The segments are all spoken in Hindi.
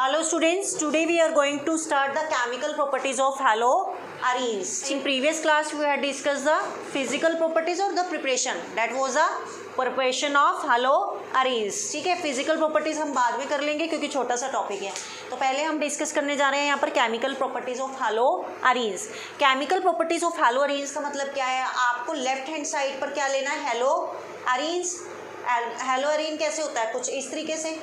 Hello students, today we are going to start the chemical properties of haloarenes. In previous class we had discussed the physical properties or the preparation. That was a preparation of haloarenes. ठीक है, physical properties हम बाद में कर लेंगे क्योंकि छोटा सा टॉपिक है. तो पहले हम डिस्कस करने जा रहे हैं यहाँ पर chemical properties of haloarenes. Chemical properties of haloarenes का मतलब क्या है? आपको लेफ्ट हैंड साइड पर क्या लेना है? haloarenes. haloarene कैसे होता है? कुछ इस तरीके से.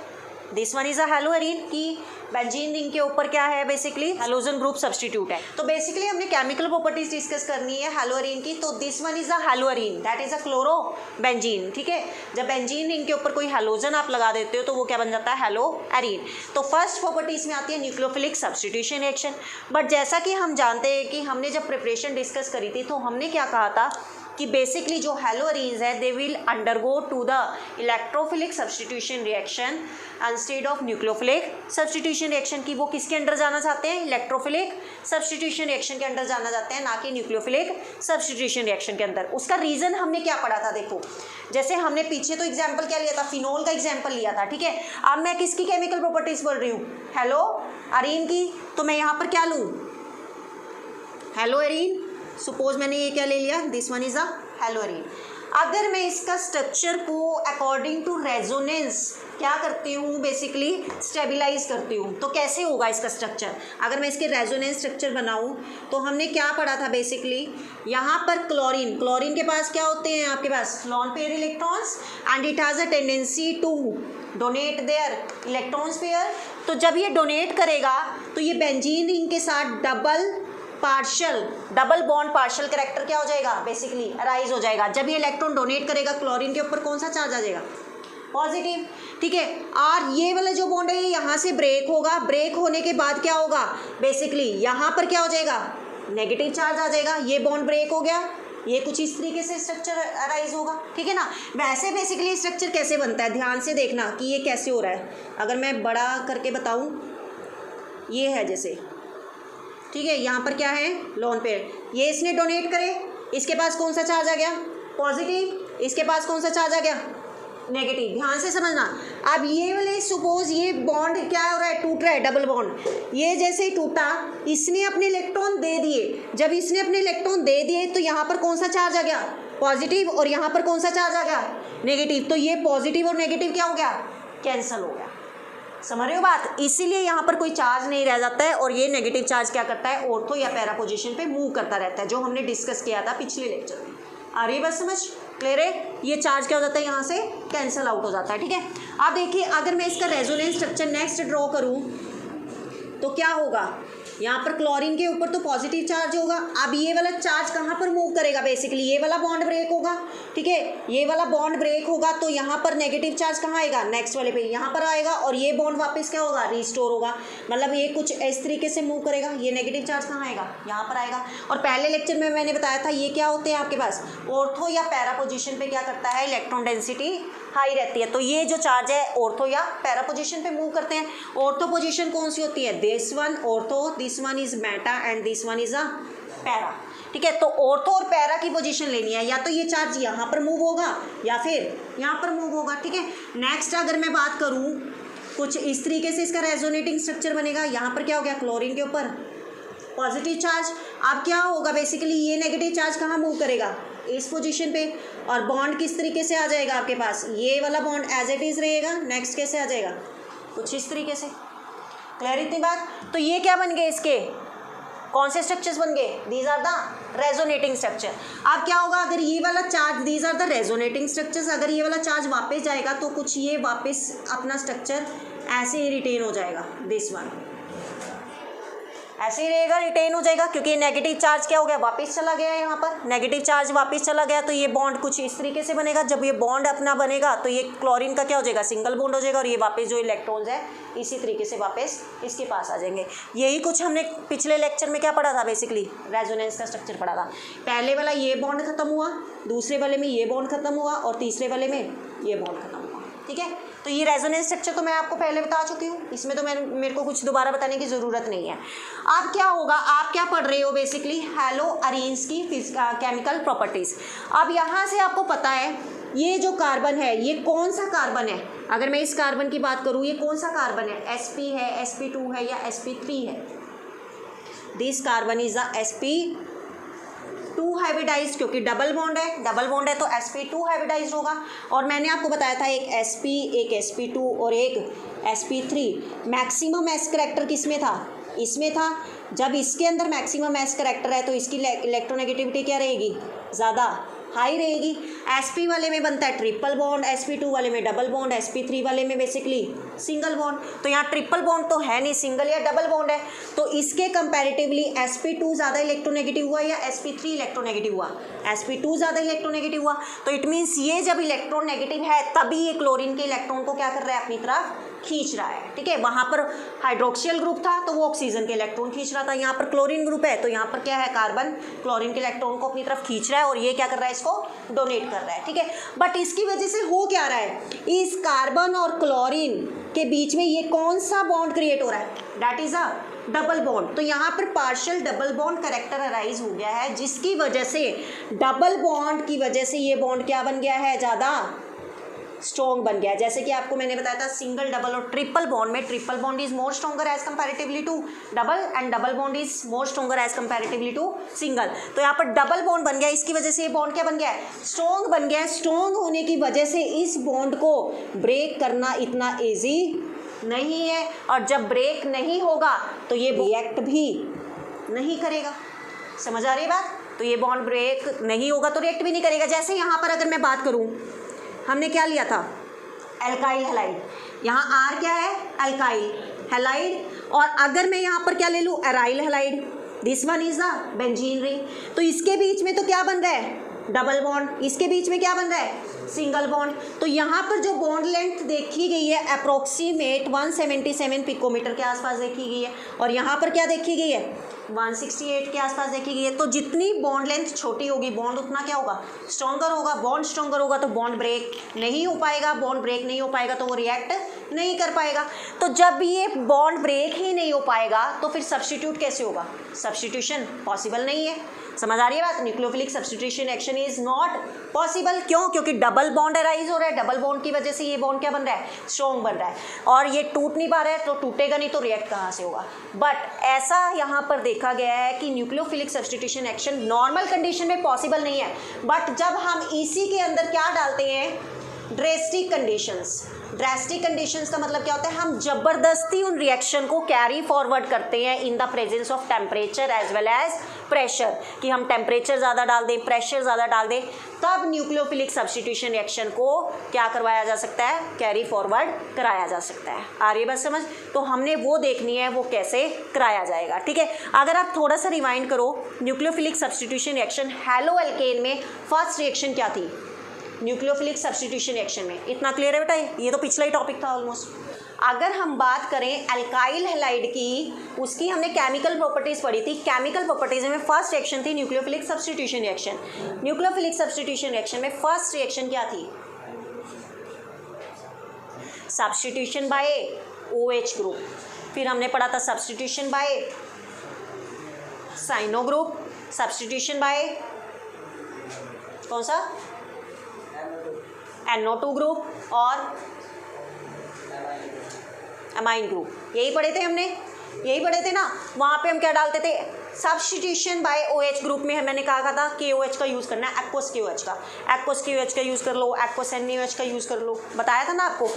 दिस वन इज अ हेलोअरीन की बेंजीन रिंग के ऊपर क्या है? बेसिकली हेलोजन ग्रुप सब्स्टिट्यूट है. तो बेसिकली हमने केमिकल प्रॉपर्टीज डिस्कस करनी है हेलोअरीन की. तो this one is a haloarene, that is a chlorobenzene. ठीक है, जब बेंजीन रिंग के ऊपर कोई हेलोजन आप लगा देते हो तो वो क्या बन जाता है? हेलोअरीन. तो फर्स्ट प्रॉपर्टीज में आती है न्यूक्लियोफिलिक सब्स्टिट्यूशन रिएक्शन. बट जैसा कि हम जानते हैं कि हमने जब प्रिपरेशन डिस्कस करी थी तो हमने क्या कहा था कि बेसिकली जो हेलोअरीन्स है they will undergo to the electrophilic substitution reaction instead of nucleophilic substitution reaction. की वो किसके अंडर जाना चाहते हैं? इलेक्ट्रोफिलिक सब्स्टिट्यूशन रिएक्शन के अंडर जाना चाहते हैं, ना कि न्यूक्लियोफिलिक सब्स्टिट्यूशन रिएक्शन के अंदर. उसका रीज़न हमने क्या पढ़ा था? देखो, जैसे हमने पीछे तो एग्जाम्पल क्या लिया था? फिनोल का एग्जाम्पल लिया था. ठीक है, अब मैं किसकी केमिकल प्रॉपर्टीज बोल रही हूँ? हेलोअरीन की. तो मैं यहाँ पर क्या लूँ? हेलोअरीन. सपोज मैंने ये क्या ले लिया? This one is a haloarene. अगर मैं इसका स्ट्रक्चर को अकॉर्डिंग टू रेजोनेंस क्या करती हूँ? बेसिकली स्टेबलाइज करती हूँ. तो कैसे होगा इसका स्ट्रक्चर? अगर मैं इसके रेजोनेंस स्ट्रक्चर बनाऊँ तो हमने क्या पढ़ा था? बेसिकली यहाँ पर क्लोरीन, क्लोरीन के पास क्या होते हैं? आपके पास lone pair electrons and it has a tendency to donate their electrons pair. तो जब ये डोनेट करेगा तो ये बेंजीन रिंग के साथ डबल बॉन्ड पार्शियल कैरेक्टर क्या हो जाएगा? बेसिकली अराइज हो जाएगा. जब ये इलेक्ट्रॉन डोनेट करेगा क्लोरीन के ऊपर कौन सा चार्ज आ जाएगा? पॉजिटिव. ठीक है, और ये वाला जो बॉन्ड है यहाँ से ब्रेक होगा. ब्रेक होने के बाद क्या होगा? बेसिकली यहाँ पर क्या हो जाएगा? नेगेटिव चार्ज आ जाएगा. ये बॉन्ड ब्रेक हो गया. ये कुछ इस तरीके से स्ट्रक्चर अराइज होगा. ठीक है ना. वैसे बेसिकली स्ट्रक्चर कैसे बनता है? ध्यान से देखना कि ये कैसे हो रहा है. अगर मैं बड़ा करके बताऊँ, ये है जैसे, ठीक है, यहाँ पर क्या है? Lone pair. ये इसने डोनेट करे, इसके पास कौन सा चार्ज आ गया? पॉजिटिव. इसके पास कौन सा चार्ज आ गया? नेगेटिव. ध्यान से समझना. अब ये वाले सपोज ये बॉन्ड क्या हो रहा है? टूट रहा है, डबल बॉन्ड. ये जैसे ही टूटा, इसने अपने इलेक्ट्रॉन दे दिए. जब इसने अपने इलेक्ट्रॉन दे दिए तो यहाँ पर कौन सा चार्ज आ गया? पॉजिटिव. और यहाँ पर कौन सा चार्ज आ गया? नेगेटिव. तो ये पॉजिटिव और नेगेटिव क्या हो गया? कैंसिल हो गया. समझ रहे हो बात? इसीलिए यहाँ पर कोई चार्ज नहीं रह जाता है. और ये नेगेटिव चार्ज क्या करता है? ऑर्थो या पैरा पोजीशन पे मूव करता रहता है, जो हमने डिस्कस किया था पिछले लेक्चर में. आ रही बस समझ? क्लियर है? ये चार्ज क्या हो जाता है? यहाँ से कैंसिल आउट हो जाता है. ठीक है, अब देखिए अगर मैं इसका रेजोनेंस स्ट्रक्चर नेक्स्ट ड्रॉ करूँ तो क्या होगा? यहाँ पर क्लोरीन के ऊपर तो पॉजिटिव चार्ज होगा. अब ये वाला चार्ज कहाँ पर मूव करेगा? बेसिकली ये वाला बॉन्ड ब्रेक होगा. ठीक है, ये वाला बॉन्ड ब्रेक होगा तो यहाँ पर नेगेटिव चार्ज कहाँ आएगा? नेक्स्ट वाले पे यहाँ पर आएगा. और ये बॉन्ड वापस क्या होगा? रिस्टोर होगा. मतलब ये कुछ इस तरीके से मूव करेगा. ये नेगेटिव चार्ज कहाँ आएगा? यहाँ पर आएगा. और पहले लेक्चर में मैंने बताया था ये क्या होते हैं आपके पास? ऑर्थो या पैरा पोजिशन पे क्या करता है? इलेक्ट्रॉन डेंसिटी हाई रहती है. तो ये जो चार्ज है ऑर्थो या पैरा पोजीशन पे मूव करते हैं. ऑर्थो पोजीशन कौन सी होती है? This one ortho, this one is Meta and this one is a para. ठीक है, तो ऑर्थो और पैरा की पोजीशन लेनी है. या तो ये चार्ज यहाँ पर मूव होगा या फिर यहाँ पर मूव होगा. ठीक है, नेक्स्ट अगर मैं बात करूँ, कुछ इस तरीके से इसका रेजोनेटिंग स्ट्रक्चर बनेगा. यहाँ पर क्या हो गया? क्लोरीन के ऊपर पॉजिटिव चार्ज. अब क्या होगा? बेसिकली ये नेगेटिव चार्ज कहाँ मूव करेगा? इस पोजीशन पे. और बॉन्ड किस तरीके से आ जाएगा आपके पास? ये वाला बॉन्ड एज इट इज रहेगा. नेक्स्ट कैसे आ जाएगा? कुछ इस तरीके से. क्लियर इतनी बात? तो ये क्या बन गए? इसके कौन से स्ट्रक्चर्स बन गए? These are the resonating structure. अब क्या होगा? अगर ये वाला charge, these are the resonating structures, अगर ये वाला चार्ज वापस जाएगा तो कुछ ये वापस अपना स्ट्रक्चर ऐसे ही रिटेन हो जाएगा. दिस वन ऐसे ही रहेगा, रिटेन हो जाएगा. क्योंकि नेगेटिव चार्ज क्या हो गया? वापस चला गया. यहाँ पर नेगेटिव चार्ज वापस चला गया तो ये बॉन्ड कुछ इस तरीके से बनेगा. जब ये बॉन्ड अपना बनेगा तो ये क्लोरीन का क्या हो जाएगा? सिंगल बॉन्ड हो जाएगा. और ये वापस जो इलेक्ट्रॉन्स है इसी तरीके से वापस इसके पास आ जाएंगे. यही कुछ हमने पिछले लेक्चर में क्या पढ़ा था? बेसिकली रेजोनेंस का स्ट्रक्चर पढ़ा था. पहले वाला ये बॉन्ड खत्म हुआ, दूसरे वाले में ये बॉन्ड खत्म हुआ और तीसरे वाले में ये बॉन्ड खत्म हुआ. ठीक है, तो ये रेजोनेंस स्ट्रक्चर तो मैं आपको पहले बता चुकी हूँ. इसमें तो मेरे को कुछ दोबारा बताने की ज़रूरत नहीं है. अब क्या होगा? आप क्या पढ़ रहे हो? बेसिकली हेलोअरीन्स की केमिकल प्रॉपर्टीज़. अब यहाँ से आपको पता है ये जो कार्बन है ये कौन सा कार्बन है? अगर मैं इस कार्बन की बात करूँ, ये कौन सा कार्बन है, sp है, sp2 है या sp3 है? This carbon is a sp2 hybridized, क्योंकि डबल बॉन्ड है तो sp2 हाइब्रिडाइज्ड होगा। और मैंने आपको बताया था एक sp, एक sp2 और एक sp3। मैक्सिमम एस करेक्टर किस में था, इसमें था। जब इसके अंदर मैक्सिमम एस करेक्टर है तो इसकी इलेक्ट्रोनेगेटिविटी क्या रहेगी, ज़्यादा हाई रहेगी। sp वाले में बनता है ट्रिपल बॉन्ड, sp2 वाले में डबल बॉन्ड, sp3 वाले में बेसिकली सिंगल बॉन्ड। तो यहाँ ट्रिपल बॉन्ड तो है नहीं, सिंगल या डबल बॉन्ड है। तो इसके कंपैरेटिवली sp2 ज़्यादा इलेक्ट्रोनेगेटिव हुआ या sp3 इलेक्ट्रोनेगेटिव हुआ, sp2 ज़्यादा इलेक्ट्रोनेगेटिव हुआ। तो इट मीन्स ये जब इलेक्ट्रॉन नेगेटिव है तभी ये क्लोरीन के इलेक्ट्रॉन को क्या कर रहा है, अपनी तरफ खींच रहा है। ठीक है, वहाँ पर हाइड्रोक्सियल ग्रुप था तो वो ऑक्सीजन के इलेक्ट्रॉन खींच रहा था, यहाँ पर क्लोरीन ग्रुप है तो यहाँ पर क्या है, कार्बन क्लोरीन के इलेक्ट्रॉन को अपनी तरफ खींच रहा है और ये क्या कर रहा है, इसको डोनेट कर रहा है। ठीक है, बट इसकी वजह से हो क्या रहा है, इस कार्बन और क्लोरीन के बीच में ये कौन सा बॉन्ड क्रिएट हो रहा है, that is a double bond. तो यहाँ पर partial double bond character arise हो गया है, जिसकी वजह से डबल बॉन्ड की वजह से ये बॉन्ड क्या बन गया है, ज़्यादा स्ट्रॉन्ग बन गया है। जैसे कि आपको मैंने बताया था सिंगल, डबल और ट्रिपल बॉन्ड में triple bond is more stronger as comparatively to double and double bond is more stronger as comparatively to single. तो यहाँ पर डबल बॉन्ड बन गया, इसकी वजह से ये बॉन्ड क्या बन गया है, स्ट्रॉन्ग बन गया है। स्ट्रॉन्ग होने की वजह से इस बॉन्ड को ब्रेक करना इतना ईजी नहीं है, और जब ब्रेक नहीं होगा तो ये रिएक्ट भी नहीं करेगा। समझ आ रही है बात? तो ये बॉन्ड ब्रेक नहीं होगा तो रिएक्ट भी नहीं करेगा। जैसे यहाँ पर अगर मैं बात करूँ, हमने क्या लिया था, एल्काइल हैलाइड, यहाँ आर क्या है, एल्काइल हैलाइड, और अगर मैं यहाँ पर क्या ले लूँ, aryl halide, this one is the benzene ring. तो इसके बीच में तो क्या बन रहा है, डबल बॉन्ड, इसके बीच में क्या बन रहा है, सिंगल बॉन्ड। तो यहाँ पर जो बॉन्ड लेंथ देखी गई है अप्रोक्सीमेट 177 पिकोमीटर के आसपास देखी गई है, और यहाँ पर क्या देखी गई है, 168 के आसपास देखी गई है। तो जितनी बॉन्ड लेंथ छोटी होगी बॉन्ड उतना क्या होगा, स्ट्रॉन्गर होगा। बॉन्ड स्ट्रॉन्गर होगा तो बॉन्ड ब्रेक नहीं हो पाएगा, बॉन्ड ब्रेक नहीं हो पाएगा तो वो रिएक्ट नहीं कर पाएगा। तो जब ये बॉन्ड ब्रेक ही नहीं हो पाएगा तो फिर सब्स्टिट्यूट कैसे होगा, सब्स्टिट्यूशन पॉसिबल नहीं है। समझ आ रही है बात? Nucleophilic substitution action is not possible. क्यों? क्योंकि डबल बॉन्ड अराइज हो रहा है, डबल बॉन्ड की वजह से ये बॉन्ड क्या बन रहा है, स्ट्रॉन्ग बन रहा है, और ये टूट नहीं पा रहा है तो टूटेगा नहीं तो रिएक्ट कहाँ से होगा। बट ऐसा यहाँ पर देखा गया है कि nucleophilic substitution action normal condition में पॉसिबल नहीं है, बट जब हम इसी के अंदर क्या डालते हैं, ड्रेस्टिक कंडीशंस। ड्रेस्टिक कंडीशंस का मतलब क्या होता है, हम जबरदस्ती उन रिएक्शन को कैरी फॉरवर्ड करते हैं in the presence of temperature as well as pressure, कि हम टेम्परेचर ज़्यादा डाल दें, प्रेशर ज़्यादा डाल दें, तब न्यूक्लियोफिलिक सब्स्टिट्यूशन रिएक्शन को क्या करवाया जा सकता है, कैरी फॉरवर्ड कराया जा सकता है। आ रही है बस समझ? तो हमने वो देखनी है वो कैसे कराया जाएगा। ठीक है, अगर आप थोड़ा सा रिवाइंड करो, nucleophilic substitution reaction haloalkane में फर्स्ट रिएक्शन क्या थी, न्यूक्लियोफिलिक सब्स्टिट्यूशन रिएक्शन में। इतना क्लियर है बेटा? ये तो पिछला ही टॉपिक था ऑलमोस्ट। अगर हम बात करें अल्काइल हैलाइड की, उसकी हमने केमिकल प्रॉपर्टीज पढ़ी थी। केमिकल प्रॉपर्टीज में फर्स्ट रिएक्शन थी nucleophilic substitution reaction. Nucleophilic substitution reaction में फर्स्ट रिएक्शन क्या थी, सब्स्टिट्यूशन बाय OH ग्रुप। फिर हमने पढ़ा था substitution by cyano group, substitution by कौन सा, NO2 ग्रुप और अमाइन ग्रुप। यही पढ़े थे हमने, यही पढ़े थे ना। वहाँ पे हम क्या डालते थे, सब्स्टिट्यूशन बाय OH ग्रुप में मैंने कहा था KOH का यूज़ करना है, एक्वस KOH का, एक्वस KOH का यूज़ कर लो, एक्वस NaOH का यूज़ कर लो, बताया था ना आपको।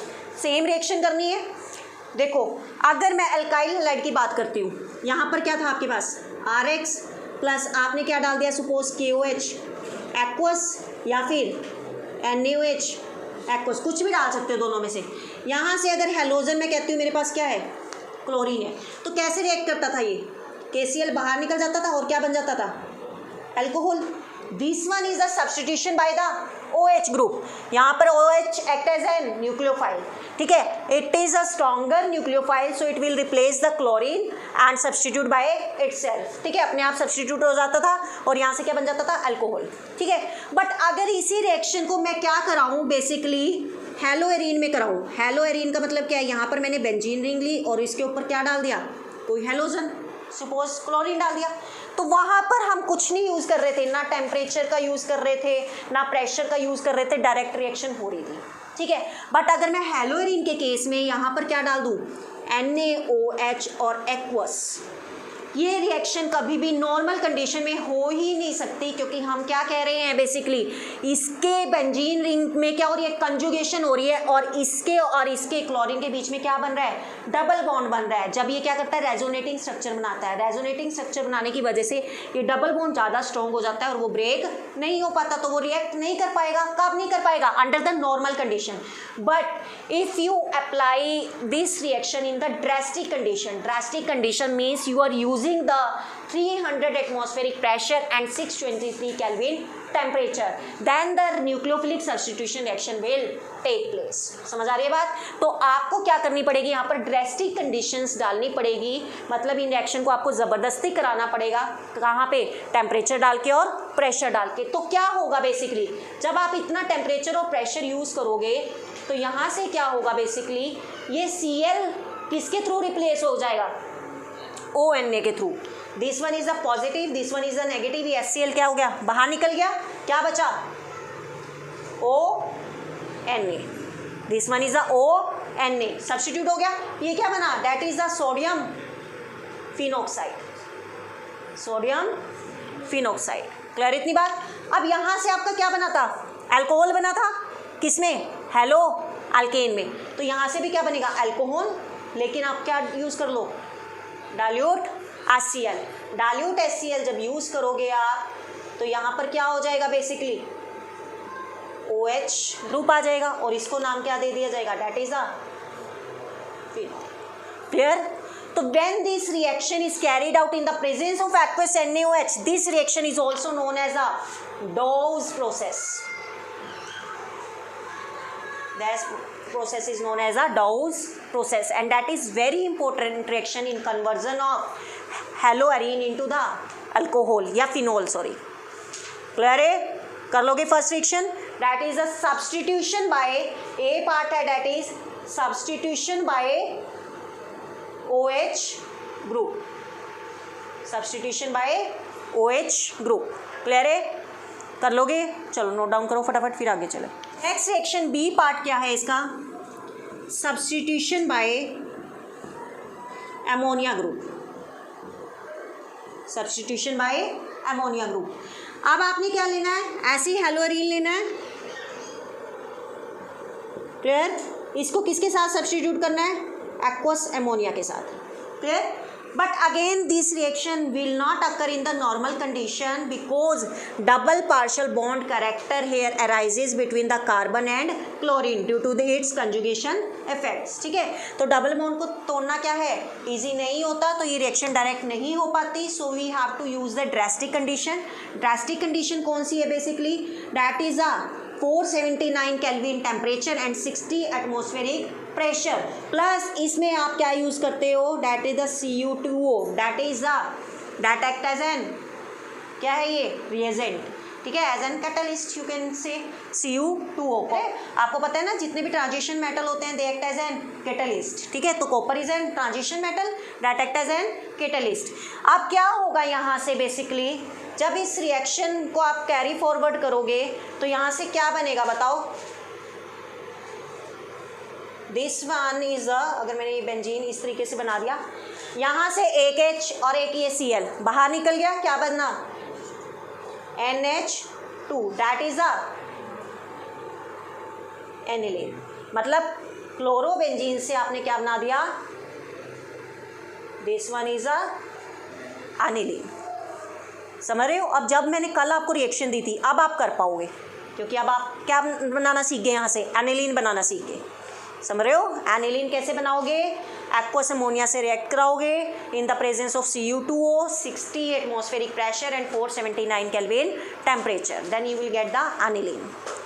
सेम रिएक्शन करनी है। देखो अगर मैं अल्काइल हैलाइड की बात करती हूँ, यहाँ पर क्या था आपके पास, RX प्लस आपने क्या डाल दिया, सपोज KOH एक्वस या फिर NaOH एक्वस, कुछ भी डाल सकते हो दोनों में से। यहाँ से अगर हेलोजन में कहती हूँ मेरे पास क्या है, क्लोरीन है, तो कैसे रिएक्ट करता था, ये KCl बाहर निकल जाता था और क्या बन जाता था, alcohol. This one is the substitution by the OH group. यहाँ पर OH act as an nucleophile, ठीक है, it is a stronger nucleophile, so it will replace the chlorine and substitute by itself. ठीक है, अपने आप सब्स्टिट्यूट हो जाता था और यहाँ से क्या बन जाता था, अल्कोहल। ठीक है, बट अगर इसी रिएक्शन को मैं क्या कराऊँ, बेसिकली हैलो एरीन में कराऊँ। हैलो एरीन का मतलब क्या है, यहाँ पर मैंने बेंजीन रिंग ली और इसके ऊपर क्या डाल दिया, कोई हेलोजन, सपोज क्लोरीन डाल दिया। तो वहाँ पर हम कुछ नहीं यूज़ कर रहे थे, ना टेम्परेचर का यूज़ कर रहे थे, ना प्रेशर का यूज़ कर रहे थे, डायरेक्ट रिएक्शन हो रही थी। ठीक है। बट अगर मैं हेलोइरिन के केस में यहाँ पर क्या डाल दूँ, NaOH और एक्वस, ये रिएक्शन कभी भी नॉर्मल कंडीशन में हो ही नहीं सकती, क्योंकि हम क्या कह रहे हैं बेसिकली, इसके बेंजीन रिंग में क्या हो रही है, कंजुगेशन हो रही है, और इसके क्लोरीन के बीच में क्या बन रहा है, डबल बॉन्ड बन रहा है। जब ये क्या करता है, रेजोनेटिंग स्ट्रक्चर बनाता है। रेजोनेटिंग स्ट्रक्चर बनाने की वजह से ये डबल बॉन्ड ज़्यादा स्ट्रॉन्ग हो जाता है और वो ब्रेक नहीं हो पाता, तो वो रिएक्ट नहीं कर पाएगा। कब नहीं कर पाएगा, under the normal condition. But if you apply this reaction in the drastic condition means you are using the 300 atmospheric pressure and 623 Kelvin temperature, then the nucleophilic substitution reaction will take place। समझ आ रही है बात? तो आपको क्या करनी पड़ेगी, यहाँ पर ड्रेस्टिक कंडीशंस डालनी पड़ेगी, मतलब इन रिएक्शन को आपको ज़बरदस्ती कराना पड़ेगा। कहाँ पे, टेम्परेचर डाल के और प्रेशर डाल के। तो क्या होगा बेसिकली, जब आप इतना टेम्परेचर और प्रेशर यूज़ करोगे तो यहाँ से क्या होगा बेसिकली, ये Cl किसके थ्रू रिप्लेस हो जाएगा, ONA के through. This one is a positive, this one is a negative, ये HCl क्या हो गया, बाहर निकल गया, क्या बचा, ONA। This one is a ONA, substitute हो गया। ये क्या बना, that is the sodium phenoxide, sodium phenoxide. Clear इतनी बात? अब यहाँ से आपका क्या बना था, अल्कोहल बना था, किसमें, हेलो अल्केन में। तो यहाँ से भी क्या बनेगा, अल्कोहल, लेकिन आप क्या यूज़ कर लो, डाल्यूट HCl। डाल्यूट HCl जब यूज़ करोगे आप, तो यहाँ पर क्या हो जाएगा बेसिकली, OH ग्रुप आ जाएगा, और इसको नाम क्या दे दिया जाएगा, that is a phenol. Clear? तो when this reaction is carried out in the presence of aqueous NaOH, this reaction is also known as a Dawes process. That process is known as a Dawes process, and that is very important reaction in conversion of haloarine into the alcohol या phenol, sorry। क्लियर है? कर लोगे first reaction, that is a substitution by A part है, that is substitution by OH group, substitution by OH group। Clear है? कर लोगे? चलो नोट डाउन करो फटाफट, फिर आगे चले। नेक्स्ट रिएक्शन बी पार्ट क्या है इसका, substitution bye ammonia group, substitution bye ammonia group. अब आपने क्या लेना है, ऐसी हेलोअरीन लेना है। क्लियर? इसको किसके साथ सब्स्टिट्यूट करना है, एक्वस अमोनिया के साथ। Clear? But again this reaction will not occur in the normal condition because double partial bond character here arises between the carbon and chlorine due to its conjugation effects। ठीक है, तो डबल बॉन्ड को तोड़ना क्या है, इजी नहीं होता, तो ये रिएक्शन डायरेक्ट नहीं हो पाती। So we have to use the drastic condition. Drastic condition कौन सी है basically, that is a 479 kelvin temperature and 60 atmospheric pressure, plus इसमें आप क्या यूज़ करते हो, that is the Cu2O, that is the that act as an, क्या है ये, रिएजेंट। ठीक है, as an catalyst you can say Cu2O को। आपको पता है ना, जितने भी ट्रांजिशन मेटल होते हैं they act as an catalyst. ठीक है, तो copper is an transition metal, that act as an catalyst. अब क्या होगा यहाँ से बेसिकली, जब इस रिएक्शन को आप कैरी फॉरवर्ड करोगे तो यहाँ से क्या बनेगा बताओ, दिस वन इज अगर मैंने ये बेंजीन इस तरीके से बना दिया, यहाँ से एक H और एक ये Cl बाहर निकल गया, क्या बनना, NH2, that is a aniline. मतलब क्लोरोबेंजीन से आपने क्या बना दिया, this one is a aniline. समझ रहे हो? अब जब मैंने कल आपको रिएक्शन दी थी, अब आप कर पाओगे, क्योंकि अब आप क्या बनाना सीख गए, यहाँ से एनिलीन बनाना सीख गए। समझ रहे हो? एनिलीन कैसे बनाओगे, एक्वस अमोनिया से रिएक्ट कराओगे in the presence of Cu2O, 60 atmospheric pressure and 479 kelvin temperature, then you will get the aniline.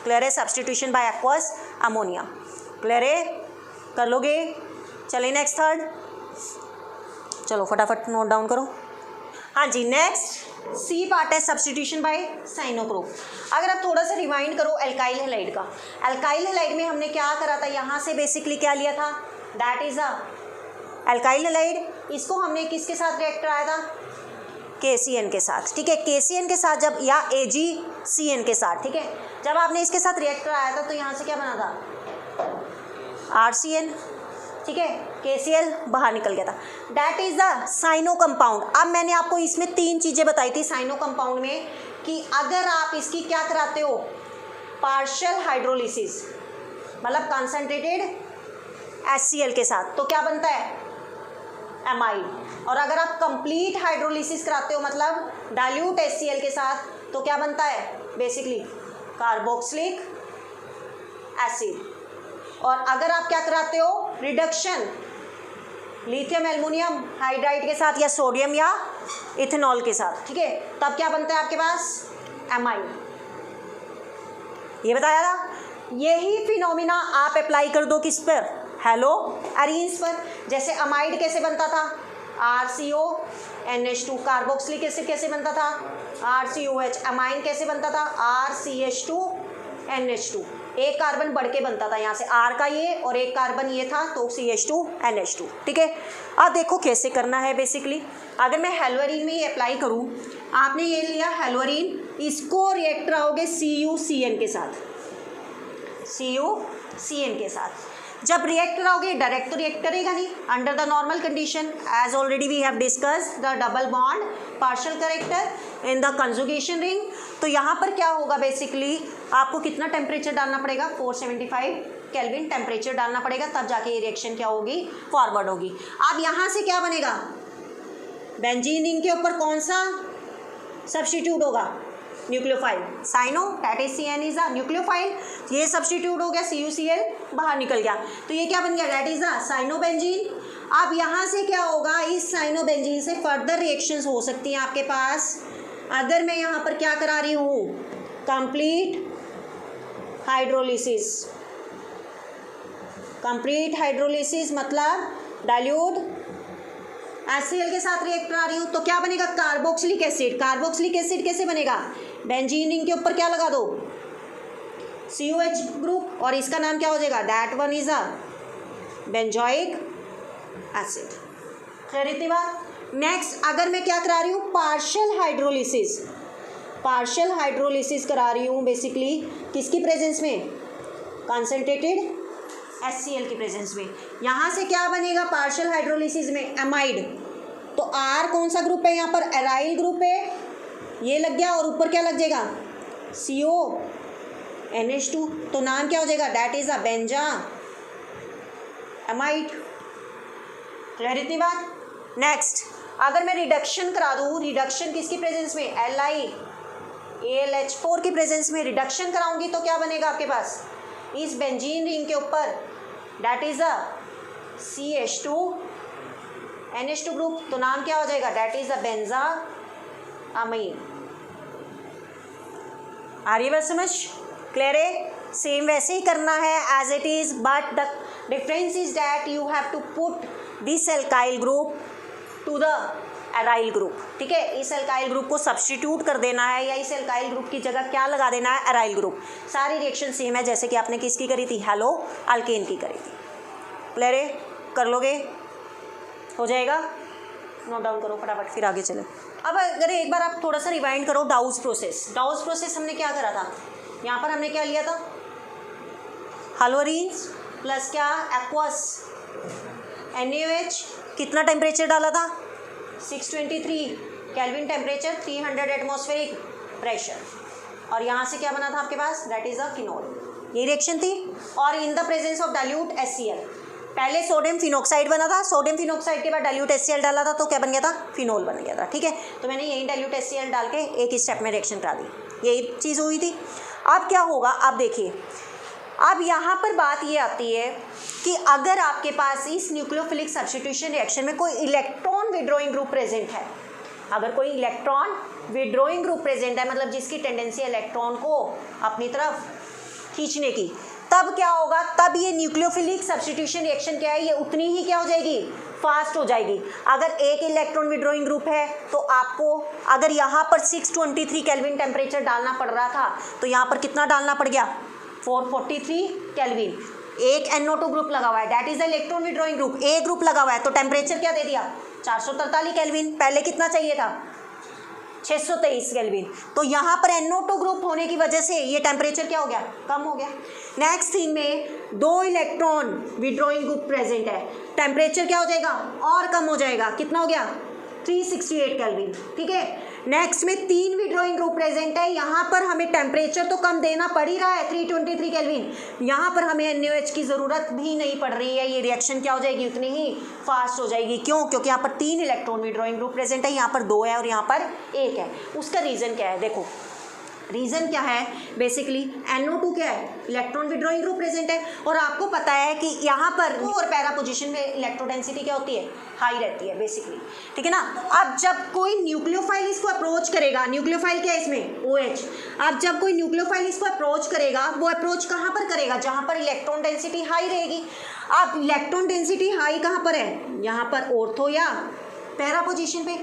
Clear है? Substitution by aqueous ammonia. Clear है? कर लोगे? चलिए नेक्स्ट थर्ड, चलो फटाफट नोट डाउन करो। हाँ जी, नेक्स्ट सी पार्ट है सब्स्टिट्यूशन बाय साइनोप्रोप। अगर आप थोड़ा सा रिवाइंड करो एल्काइल हैलाइड का, एल्काइल हैलाइड में हमने क्या करा था, यहाँ से बेसिकली क्या लिया था, that is a alkyl halide. इसको हमने किसके साथ रिएक्ट कराया था, KCN के साथ। ठीक है, KCN के साथ जब, या AgCN के साथ। ठीक है, जब आपने इसके साथ रिएक्ट कराया था तो यहाँ से क्या बना था, RCN, ठीक है, KCl बाहर निकल गया था। That is the cyano compound. अब मैंने आपको इसमें 3 चीज़ें बताई थी साइनो कंपाउंड में कि अगर आप इसकी क्या कराते हो, पार्शियल हाइड्रोलिसिस, मतलब कंसंट्रेटेड HCl के साथ, तो क्या बनता है, एमाइड। और अगर आप कंप्लीट हाइड्रोलिसिस कराते हो मतलब डाइल्यूट HCl के साथ, तो क्या बनता है, बेसिकली कार्बोक्सिलिक एसिड। और अगर आप क्या कराते हो, रिडक्शन लिथियम एल्युमिनियम हाइड्राइड के साथ या सोडियम या इथेनॉल के साथ, ठीक है, तब क्या बनता है आपके पास, एमाइड। ये बताया था। यही फिनोमिना आप अप्लाई कर दो किस पर, हेलो एरीन्स पर। जैसे अमाइड कैसे बनता था, RCONH2, कार्बोक्सिलिक एसिड कैसे बनता था, RCOH, अमाइन कैसे बनता था, RCH2NH2। एक कार्बन बढ़ के बनता था, यहाँ से R का ये और एक कार्बन ये था तो CH2NH2, ठीक है। अब देखो कैसे करना है बेसिकली। अगर मैं हेलोरीन में ये अप्लाई करूँ, आपने ये लिया हेलोरीन, इसको रिएक्ट कराओगे CuCN के साथ, CuCN के साथ। जब रिएक्ट कराओगे डायरेक्ट तो रिएक्ट करेगा नहीं, under the normal condition as already we have discuss the double bond partial character in the conjugation ring. तो यहाँ पर क्या होगा, बेसिकली आपको कितना टेम्परेचर डालना पड़ेगा, 475 केल्विन टेम्परेचर डालना पड़ेगा, तब जाके ये रिएक्शन क्या होगी, फॉरवर्ड होगी। अब यहाँ से क्या बनेगा, बेंजीन रिंग के ऊपर कौन सा सब्स्टिट्यूट होगा, nucleophile, cyano that is CN is a nucleophile. ये सब्स्टिट्यूट हो गया, CuCl बाहर निकल गया, तो ये क्या बन गया, दैट इज अ साइनोबेंजीन। अब यहाँ से क्या होगा, इस साइनोबेंजीन से फर्दर रिएक्शंस हो सकती हैं आपके पास। अगर मैं यहाँ पर क्या करा रही हूँ, कंप्लीट हाइड्रोलिसिस, कंप्लीट हाइड्रोलिसिस मतलब डाइल्यूट HCl के साथ रिएक्ट करा रही हूँ, तो क्या बनेगा, कार्बोक्सिलिक एसिड। कार्बोक्सिलिक एसिड कैसे बनेगा, बेंजीन रिंग के ऊपर क्या लगा दो, COH ग्रुप, और इसका नाम क्या हो जाएगा, that one is a benzoic acid. Clear इतनी बात। नेक्स्ट अगर मैं क्या करा रही हूँ, पार्शियल हाइड्रोलिसिस, पार्शियल हाइड्रोलिसिस करा रही हूँ बेसिकली किसकी प्रेजेंस में, कंसंट्रेटेड HCl की प्रेजेंस में। यहाँ से क्या बनेगा, पार्शियल हाइड्रोलिसिस में एमाइड, तो R कौन सा ग्रुप है, यहाँ पर एराइल ग्रुप है, ये लग गया, और ऊपर क्या लग जाएगा, CONH2, तो नाम क्या हो जाएगा, that is a benzamide. Clear इतनी बात। नेक्स्ट अगर मैं रिडक्शन करा दूँ, रिडक्शन किसकी प्रेजेंस में, LiAlH4 की प्रेजेंस में रिडक्शन कराऊंगी, तो क्या बनेगा आपके पास, इस बेंजीन रिंग के ऊपर that is a CH2NH2 group, तो नाम क्या हो जाएगा, दैट इज अ बेंजा अमीन। आ रही है बात समझ, क्लियर है। सेम वैसे ही करना है as it is, but the difference is that you have to put this alkyl group to the aryl group, ठीक है। इस एल्काइल ग्रुप को सब्स्टिट्यूट कर देना है, या इस एल्काइल ग्रुप की जगह क्या लगा देना है, एराइल ग्रुप। सारी रिएक्शन सेम है जैसे कि आपने किसकी करी थी, हेलो अल्केन की करी थी। क्लियर है, कर लोगे, हो जाएगा, नोट डाउन करो फटाफट, फिर आगे चले। अब अगर एक बार आप थोड़ा सा रिवाइंड करो, डाउज प्रोसेस। डाउज प्रोसेस हमने क्या करा था, यहाँ पर हमने क्या लिया था, हलोरीन्स प्लस क्या, एक्वस NaOH, कितना टेम्परेचर डाला था, 623 केल्विन टेम्परेचर, 300 एटमॉस्फेरिक प्रेशर, और यहाँ से क्या बना था आपके पास, दैट इज अ फिनोल। ये रिएक्शन थी, और इन the presence of dilute HCl, पहले सोडियम फिनोक्साइड बना था, सोडियम फिनोक्साइड के बाद डाइल्यूट HCl डाला था, तो क्या बन गया था, फिनोल बन गया था, ठीक है। तो मैंने यही डाइल्यूट HCl डाल के एक स्टेप में रिएक्शन करा दी, यही चीज़ हुई थी। अब क्या होगा, आप देखिए, अब यहाँ पर बात ये आती है कि अगर आपके पास इस न्यूक्लियोफिलिक सब्स्टिट्यूशन रिएक्शन में कोई इलेक्ट्रॉन विड्रॉइंग ग्रुप प्रेजेंट है, अगर कोई इलेक्ट्रॉन विड्रॉइंग ग्रुप प्रेजेंट है, मतलब जिसकी टेंडेंसी इलेक्ट्रॉन को अपनी तरफ खींचने की, तब क्या होगा, तब ये न्यूक्लियोफिलिक सब्स्टिट्यूशन रिएक्शन क्या है, ये उतनी ही क्या हो जाएगी, फास्ट हो जाएगी। अगर एक इलेक्ट्रॉन विड्रॉइंग ग्रुप है तो आपको अगर यहाँ पर 623 केल्विन टेम्परेचर डालना पड़ रहा था, तो यहाँ पर कितना डालना पड़ गया, 443 केल्विन। एक NO2 ग्रुप लगा हुआ है, that is electron withdrawing group, A group लगा हुआ है, तो टेम्परेचर क्या दे दिया, 443 केल्विन, पहले कितना चाहिए था, 623 केल्विन। तो यहाँ पर NO2 ग्रुप होने की वजह से ये टेम्परेचर क्या हो गया, कम हो गया। नेक्स्ट थिंग में 2 इलेक्ट्रॉन विड्रॉइंग ग्रुप प्रेजेंट है, टेम्परेचर क्या हो जाएगा और कम हो जाएगा, कितना हो गया 368 केल्विन। ठीक है, नेक्स्ट में 3 विड्रॉइंग ग्रुप प्रेजेंट है, यहाँ पर हमें टेम्परेचर तो कम देना पड़ ही रहा है 323 केल्विन, यहाँ पर हमें NaOH की ज़रूरत भी नहीं पड़ रही है, ये रिएक्शन क्या हो जाएगी उतनी ही फास्ट हो जाएगी। क्यों? क्योंकि यहाँ पर 3 इलेक्ट्रॉन विड्रॉइंग ग्रुप प्रेजेंट है, यहाँ पर 2 है और यहाँ पर 1 है। उसका रीज़न क्या है, देखो रीज़न क्या है, बेसिकली NO2 क्या है, इलेक्ट्रॉन विड्रॉइंग ग्रुप प्रेजेंट है, और आपको पता है कि यहाँ पर और पैरा पोजीशन में इलेक्ट्रोडेंसिटी क्या होती है, हाई रहती है बेसिकली। ठीक है ना। अब जब कोई न्यूक्लियोफाइल इसको अप्रोच करेगा, न्यूक्लियोफाइल क्या है इसमें OH, अब जब कोई न्यूक्लियोफाइल इसको अप्रोच करेगा, वो अप्रोच कहाँ पर करेगा, जहाँ पर इलेक्ट्रॉन डेंसिटी हाई रहेगी। अब इलेक्ट्रॉन डेंसिटी हाई कहाँ पर है, यहाँ पर ऑर्थो या पैरा पोजीशन पे,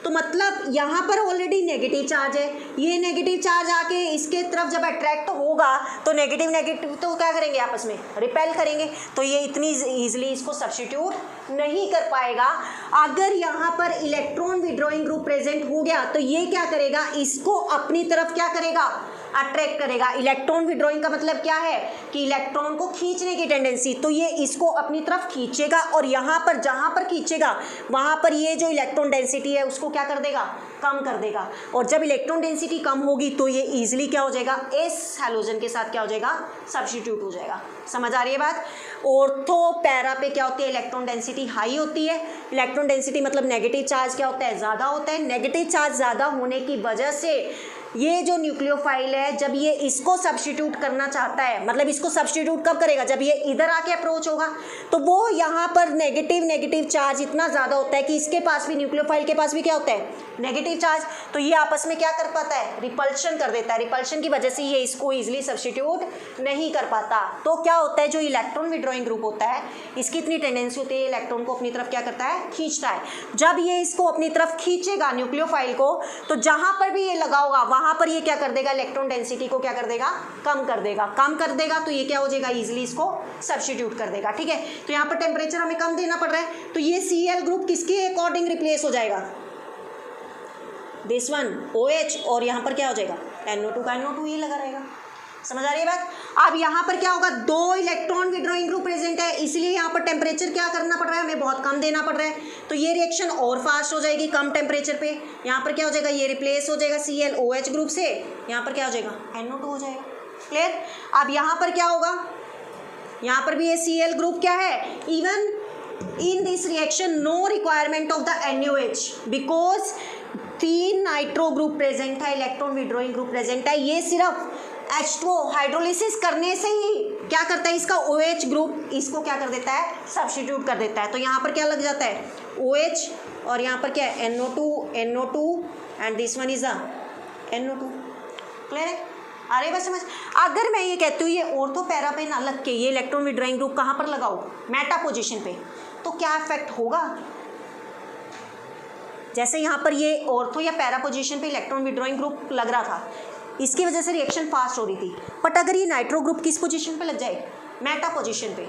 तो मतलब यहाँ पर ऑलरेडी नेगेटिव चार्ज है, ये नेगेटिव चार्ज आके इसके तरफ जब अट्रैक्ट होगा तो नेगेटिव नेगेटिव तो क्या करेंगे, आपस में रिपेल करेंगे, तो ये इतनी ईजिली इसको सब्स्टिट्यूट नहीं कर पाएगा। अगर यहाँ पर इलेक्ट्रॉन विड्रॉइंग ग्रुप प्रेजेंट हो गया तो ये क्या करेगा, इसको अपनी तरफ क्या करेगा, अट्रैक्ट करेगा। इलेक्ट्रॉन विड्रॉइंग का मतलब क्या है कि इलेक्ट्रॉन को खींचने की टेंडेंसी, तो ये इसको अपनी तरफ खींचेगा और यहाँ पर जहाँ पर खींचेगा वहाँ पर ये जो इलेक्ट्रॉन डेंसिटी है उसको क्या कर देगा, कम कर देगा, और जब इलेक्ट्रॉन डेंसिटी कम होगी तो ये इजीली क्या हो जाएगा, एस हैलोजन के साथ क्या हो जाएगा, सब्स्टिट्यूट हो जाएगा। समझ आ रही है बात। ऑर्थो पैरा पे क्या होती है, इलेक्ट्रॉन डेंसिटी हाई होती है, इलेक्ट्रॉन डेंसिटी मतलब नेगेटिव चार्ज क्या होता है, ज़्यादा होता है। नेगेटिव चार्ज ज़्यादा होने की वजह से ये जो न्यूक्लियोफाइल है जब ये इसको सब्स्टिट्यूट करना चाहता है, मतलब इसको सब्स्टिट्यूट कब करेगा, जब ये इधर आके अप्रोच होगा, तो वो यहाँ पर नेगेटिव चार्ज इतना ज़्यादा होता है कि इसके पास भी, न्यूक्लियोफाइल के पास भी क्या होता है, नेगेटिव चार्ज, तो ये आपस में क्या कर पाता है, रिपल्शन कर देता है। रिपल्शन की वजह से ये इसको ईजिली सब्स्टिट्यूट नहीं कर पाता। तो क्या होता है, जो इलेक्ट्रॉन विड्रॉइंग ग्रुप होता है इसकी इतनी टेंडेंसी होती है इलेक्ट्रॉन को अपनी तरफ क्या करता है, खींचता है। जब ये इसको अपनी तरफ खींचेगा न्यूक्लियोफाइल को, तो जहाँ पर भी ये लगा होगा वहाँ पर ये क्या कर देगा, इलेक्ट्रॉन डेंसिटी को क्या कर देगा, कम कर देगा। कम कर देगा तो ये क्या हो जाएगा, इजीली इसको सब्स्टिट्यूट कर देगा। ठीक है, तो यहाँ पर टेम्परेचर हमें कम देना पड़ रहा है, तो ये Cl ग्रुप किसके अकॉर्डिंग रिप्लेस हो जाएगा, दिस वन OH, और यहाँ पर क्या हो जाएगा, NO2 का NO2 ये लगा रहेगा। समझ आ रही है बात। अब यहाँ पर क्या होगा, 2 इलेक्ट्रॉन विड्रॉइंग ग्रुप प्रेजेंट है, इसलिए यहाँ पर टेम्परेचर क्या करना पड़ रहा है, हमें बहुत कम देना पड़ रहा है, तो ये रिएक्शन और फास्ट हो जाएगी कम टेम्परेचर पे। यहाँ पर क्या हो जाएगा, ये रिप्लेस हो जाएगा ClOH ग्रुप से, यहाँ पर क्या हो जाएगा, NO2 हो जाएगा। क्लियर। अब यहाँ पर क्या होगा, यहाँ पर भी ये Cl ग्रुप क्या है, even in this reaction no requirement of the NaOH because 3 nitro group present है, इलेक्ट्रॉन विड्रॉइंग ग्रुप प्रेजेंट है, ये सिर्फ H2O हाइड्रोलिसिस करने से ही क्या करता है, इसका OH ग्रुप इसको क्या कर देता है, सब्स्टिट्यूट कर देता है। तो यहाँ पर क्या लग जाता है, OH, और यहाँ पर क्या है, NO2 and this one is a NO2। Clear है, आ रही बस समझ। अगर मैं ये कहती हूँ ये ऑर्थो पैरा पे ना लग के ये इलेक्ट्रॉन विड्रॉइंग ग्रुप कहाँ पर लगाओ, मेटा पोजिशन पे, तो क्या इफेक्ट होगा, जैसे यहाँ पर ये ऑर्थो या पैरा पोजीशन पे इलेक्ट्रॉन विड्रॉइंग ग्रुप लग रहा था, इसकी वजह से रिएक्शन फास्ट हो रही थी, बट अगर ये नाइट्रो ग्रुप किस पोजीशन पे लग जाए, मेटा पोजीशन पे,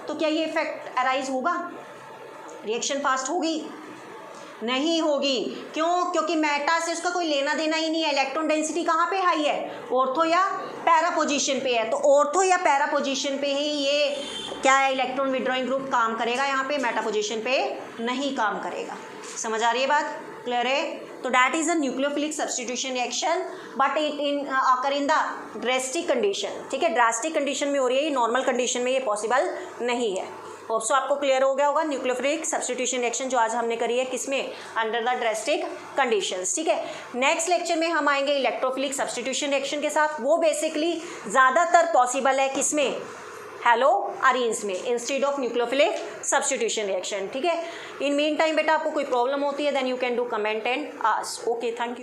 तो क्या ये इफेक्ट अराइज होगा, रिएक्शन फास्ट होगी, नहीं होगी। क्यों, क्योंकि मेटा से उसका कोई लेना देना ही नहीं है। इलेक्ट्रॉन डेंसिटी कहाँ पे हाई है, ऑर्थो या पैरा पोजीशन पे है, तो ऑर्थो या पैरा पोजीशन पे ही ये क्या है, इलेक्ट्रॉन विड्रॉइंग ग्रुप काम करेगा, यहाँ पे मेटा पोजीशन पे नहीं काम करेगा। समझ आ रही है बात, क्लियर है। तो that is a nucleophilic substitution reaction, but it occur in the drastic condition. ठीक है, ड्रास्टिक कंडीशन में हो रही है, नॉर्मल कंडीशन में ये पॉसिबल नहीं है। होप्सो आपको क्लियर हो गया होगा न्यूक्लियोफिलिक सब्स्टिट्यूशन रिएक्शन जो आज हमने करी है, किसमें, अंडर द ड्रास्टिक कंडीशंस। ठीक है, नेक्स्ट लेक्चर में हम आएंगे इलेक्ट्रोफिलिक सब्स्टिट्यूशन रिएक्शन के साथ। वो बेसिकली ज़्यादातर पॉसिबल है किसमें, हेलो अरेंज में, instead of nucleophilic substitution reaction. ठीक है, इन मीन टाइम बेटा आपको कोई प्रॉब्लम होती है then you can do comment and ask. Okay, thank you.